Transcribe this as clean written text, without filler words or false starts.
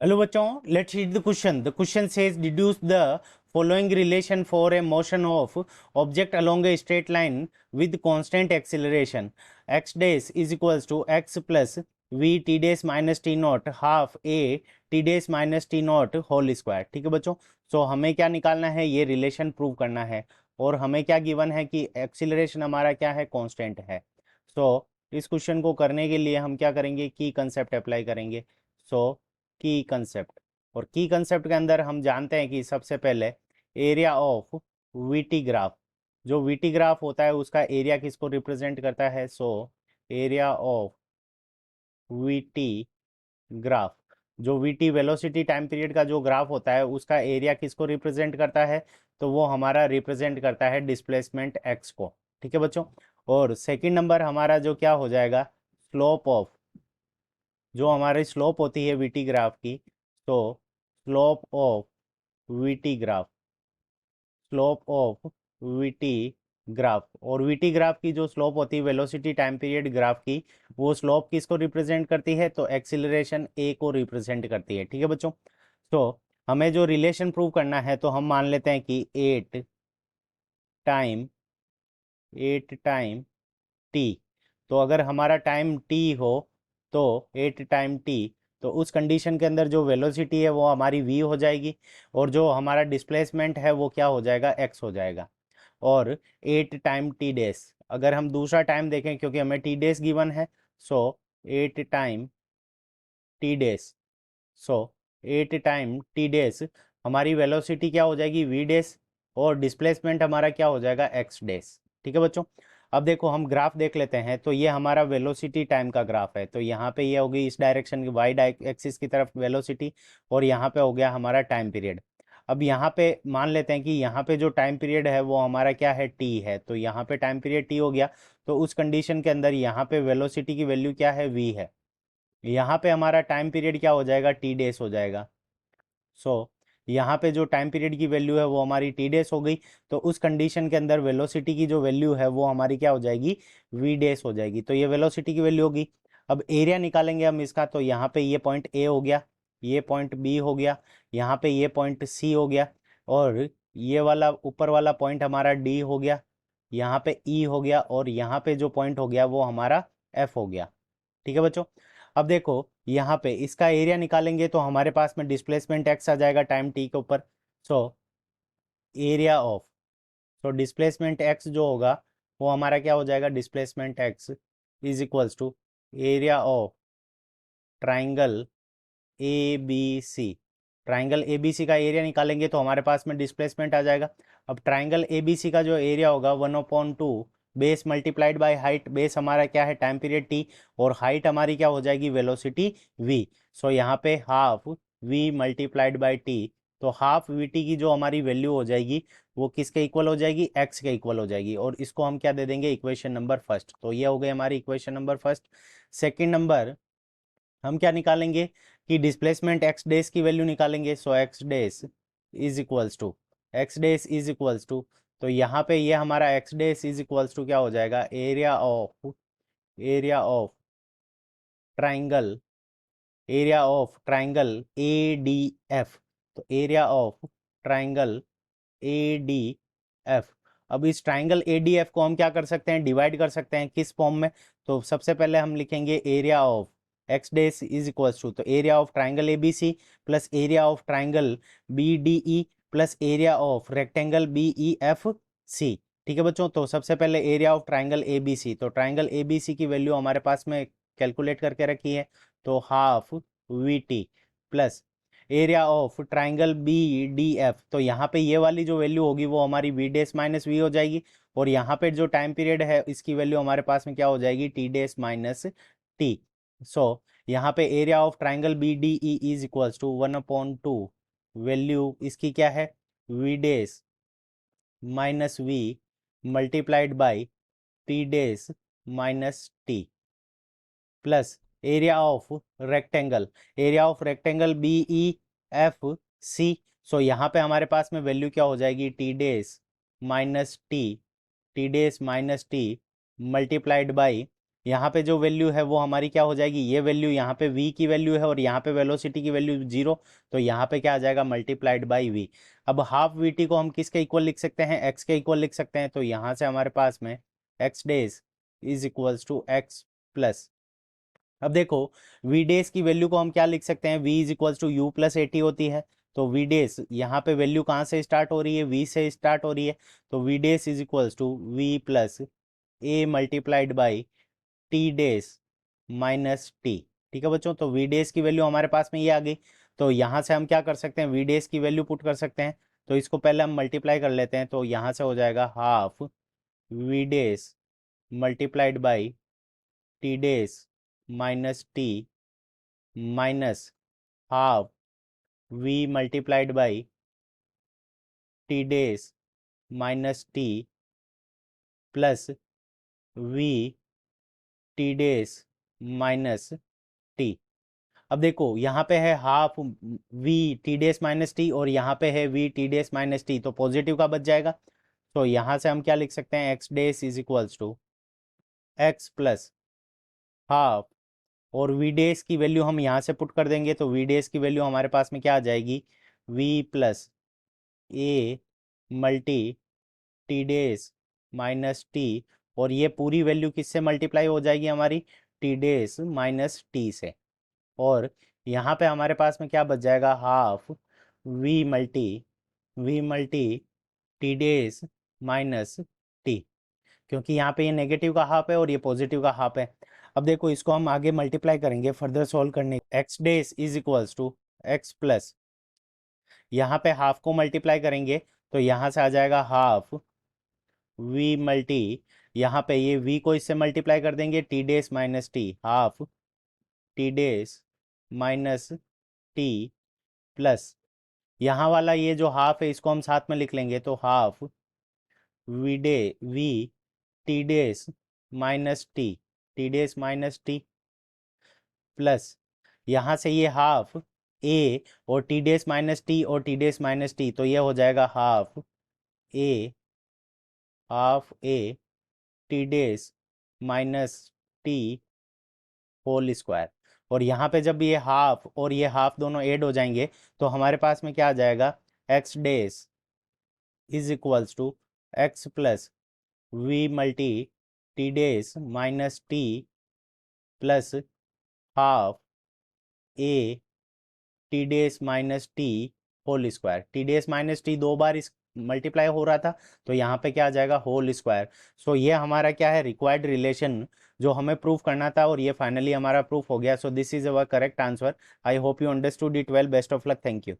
Hello बच्चों, let's read the question. The question says deduce the following relation for a motion of object along a straight line with constant acceleration. X dash is equals to x plus v t dash minus t naught half a t dash minus t naught whole square. ठीक है बच्चों, सो हमें क्या निकालना है, ये relation prove करना है. और हमें क्या गिवन है कि एक्सीलरेशन हमारा क्या है, कांस्टेंट है. सो इस क्वेश्चन को करने के लिए हम क्या करेंगे, की कंसेप्ट अप्लाई करेंगे. सो की कंसेप्ट, और की कंसेप्ट के अंदर हम जानते हैं कि सबसे पहले एरिया ऑफ वीटी ग्राफ, जो वीटी ग्राफ होता है उसका एरिया किसको रिप्रेजेंट करता है. सो एरिया ऑफ वीटी ग्राफ, जो वीटी वेलोसिटी टाइम पीरियड का जो ग्राफ होता है उसका एरिया किसको रिप्रेजेंट करता है, तो वो हमारा रिप्रेजेंट करता है डिस्प्लेसमेंट एक्स को. ठीक है बच्चों. और सेकंड नंबर हमारा जो क्या हो जाएगा, स्लोप ऑफ, जो हमारी स्लोप होती है वीटी ग्राफ की, तो slope of VT graph, slope of VT graph. और वीटी ग्राफ की जो स्लोप होती है वेलोसिटी टाइम पीरियड ग्राफ की, वो स्लोप किसको रिप्रेजेंट करती है, तो एक्सीलरेशन ए को रिप्रेजेंट करती है. ठीक है बच्चों. तो हमें जो रिलेशन प्रूव करना है, तो हम मान लेते हैं कि टाइम 8 टाइम टी. तो अगर हमारा टाइम टी हो, तो 8 टाइम टी, तो उस कंडीशन के अंदर जो वेलोसिटी है वो हमारी v हो जाएगी, और जो हमारा डिस्प्लेसमेंट है वो क्या हो जाएगा, x हो जाएगा. और 8 टाइम टी डेज, अगर हम दूसरा टाइम देखें क्योंकि हमें टी डेज गिवन है, सो 8 टाइम टी डेज, सो 8 टाइम टी डेज हमारी वेलोसिटी क्या हो जाएगी, v डेज, और डिस्प्लेसमेंट हमारा क्या हो जाएगा, x डेज. ठीक है बच्चों. अब देखो हम ग्राफ देख लेते हैं. तो ये हमारा वेलोसिटी टाइम का ग्राफ है. तो यहाँ पे ये होगी इस डायरेक्शन की वाई एक्सिस की तरफ वेलोसिटी, और यहाँ पे हो गया हमारा टाइम पीरियड. अब यहाँ पे मान लेते हैं कि यहाँ पे जो टाइम पीरियड है वो हमारा क्या है, टी है. तो यहाँ पे टाइम पीरियड टी हो गया. तो उस कंडीशन के अंदर यहाँ पे वेलोसिटी की वैल्यू क्या है, वी है. यहाँ पे हमारा टाइम पीरियड क्या हो जाएगा, टी डेज हो जाएगा. सो यहाँ पे जो टाइम पीरियड की वैल्यू है वो हमारी टी डेज हो गई. तो उस कंडीशन के अंदर वेलोसिटी की जो वैल्यू है वो हमारी क्या हो जाएगी, वी डेज हो जाएगी. तो ये वेलोसिटी की वैल्यू होगी. अब एरिया निकालेंगे हम इसका. तो यहाँ पे ये पॉइंट ए हो गया, ये पॉइंट बी हो गया, यहाँ पे ये पॉइंट सी हो गया, और ये वाला ऊपर वाला पॉइंट हमारा डी हो गया, यहाँ पे ई हो गया, और यहाँ पे जो पॉइंट हो गया वो हमारा एफ हो गया. ठीक है बच्चों. अब देखो यहाँ पे इसका एरिया निकालेंगे तो हमारे पास में डिस्प्लेसमेंट एक्स आ जाएगा टाइम टी के ऊपर. So area of, so displacement X जो होगा वो हमारा क्या हो जाएगा, displacement X is equals to area of triangle A B C. Triangle A B C का एरिया निकालेंगे तो हमारे पास में डिस्प्लेसमेंट आ जाएगा. अब ट्राइंगल ए बी सी का जो एरिया होगा 1/2 base multiplied by height. Base हमारा क्या है, टाइम पीरियड टी, और हाइट हमारी क्या हो जाएगी, वेलोसिटी वी. सो यहाँ पे half V multiplied by T. तो हाफ वी टी की जो हमारी वैल्यू हो जाएगी वो किसके इक्वल हो जाएगी, एक्स के इक्वल हो जाएगी. और इसको हम क्या दे देंगे, इक्वेशन नंबर फर्स्ट. तो ये हो गई हमारी equation number first. Second number हम क्या निकालेंगे कि डिस्प्लेसमेंट एक्स डेज की वैल्यू निकालेंगे. So x dash is equals to, x dash is equals to, तो यहाँ पे ये हमारा x dash is equals to क्या हो जाएगा, area of triangle, area of triangle A D F. तो area of triangle A D F. अब इस ट्राइंगल ए डी एफ को हम क्या कर सकते हैं, डिवाइड कर सकते हैं. किस फॉर्म में, तो सबसे पहले हम लिखेंगे area of x dash is equals to, तो area of triangle A B C plus area of triangle B D E plus area of rectangle B E F C. ठीक है बच्चों. तो सबसे पहले area of triangle A B C, तो triangle A B सी की value हमारे पास में कैलकुलेट करके रखी है. तो half we T plus area of triangle B D F. तो यहाँ पे ये वाली जो वैल्यू होगी वो हमारी वी डेस माइनस वी हो जाएगी, और यहाँ पे जो टाइम पीरियड है इसकी वैल्यू हमारे पास में क्या हो जाएगी, t dash minus t. So यहाँ पे area of triangle B D E is equals to 1/2, value इसकी क्या है, v dash minus v multiplied by t dash minus T plus area of rectangle B E F C. So यहाँ पे हमारे पास में वैल्यू क्या हो जाएगी, t dash minus t multiplied by यहाँ पे जो वैल्यू है वो हमारी क्या हो जाएगी, ये वैल्यू यहाँ पे v की वैल्यू है और यहाँ पे वेलोसिटी की वैल्यू 0, तो यहाँ पे क्या आ जाएगा मल्टीप्लाइड बाई v। अब हाफ वी टी को हम किसके इक्वल लिख सकते हैं, x के इक्वल लिख सकते हैं, तो यहाँ से हमारे पास में x dash is equals to x plus, अब देखो वी डेज की वैल्यू को हम क्या लिख सकते हैं, v is equals to U plus A T होती है, तो वी डेज यहाँ पे वैल्यू कहाँ से स्टार्ट हो रही है, v से स्टार्ट हो रही है, तो V dash is equals to v plus A multiplied by T dash minus T. ठीक है बच्चों, तो वी डेज की वैल्यू हमारे पास में ये आ गई, तो यहाँ से हम क्या कर सकते हैं, वी डेज की वैल्यू पुट कर सकते हैं, तो इसको पहले हम मल्टीप्लाई कर लेते हैं, तो यहाँ से हो जाएगा half V dash multiplied by T dash minus T minus half V multiplied by T dash minus T plus V T dash minus T. अब देखो यहाँ पे है half we T dash minus T और यहाँ पे है V T dash minus T, तो पॉजिटिव का बच जाएगा, तो यहाँ से हम क्या लिख सकते हैं, X dash is equals to X plus half, और वी डेस की वैल्यू हम यहाँ से पुट कर देंगे, तो वी डेस की वैल्यू हमारे पास में क्या आ जाएगी, V plus A multi T dash minus T, और ये पूरी वैल्यू किससे मल्टीप्लाई हो जाएगी हमारी, टी डेस माइनस टी से, और यहाँ पे हमारे पास में क्या बच जाएगा, half V multi T dash minus T, क्योंकि यहाँ पे ये नेगेटिव का हाफ है और ये पॉजिटिव का हाफ है। अब देखो इसको हम आगे मल्टीप्लाई करेंगे फर्दर सॉल्व करने, X dash is equals to X plus, यहाँ पे हाफ को मल्टीप्लाई करेंगे, तो यहाँ से आ जाएगा हाफ वी मल्टी, यहाँ पे ये v को इससे मल्टीप्लाई कर देंगे, T dash minus T, half T dash minus T plus, यहाँ वाला ये जो हाफ है इसको हम साथ में लिख लेंगे, तो half we T dash minus t dash minus T plus, यहाँ से ये हाफ ए और टी डेज माइनस टी और टी डेज माइनस टी, तो ये हो जाएगा a half A T dash minus T whole square, और यहाँ पे जब ये हाफ और ये हाफ दोनों ऐड हो जाएंगे, तो हमारे पास में क्या आ जाएगा, X dash is equals to X plus V multi T dash minus T plus half A T dash minus T whole square, T dash minus T दो बार इस मल्टीप्लाई हो रहा था, तो यहाँ पे क्या आ जाएगा, होल स्क्वायर। सो ये हमारा क्या है, रिक्वायर्ड रिलेशन जो हमें प्रूफ करना था, और ये फाइनली हमारा प्रूफ हो गया। So this is our correct answer. I hope you understood it well. Best of luck. Thank you.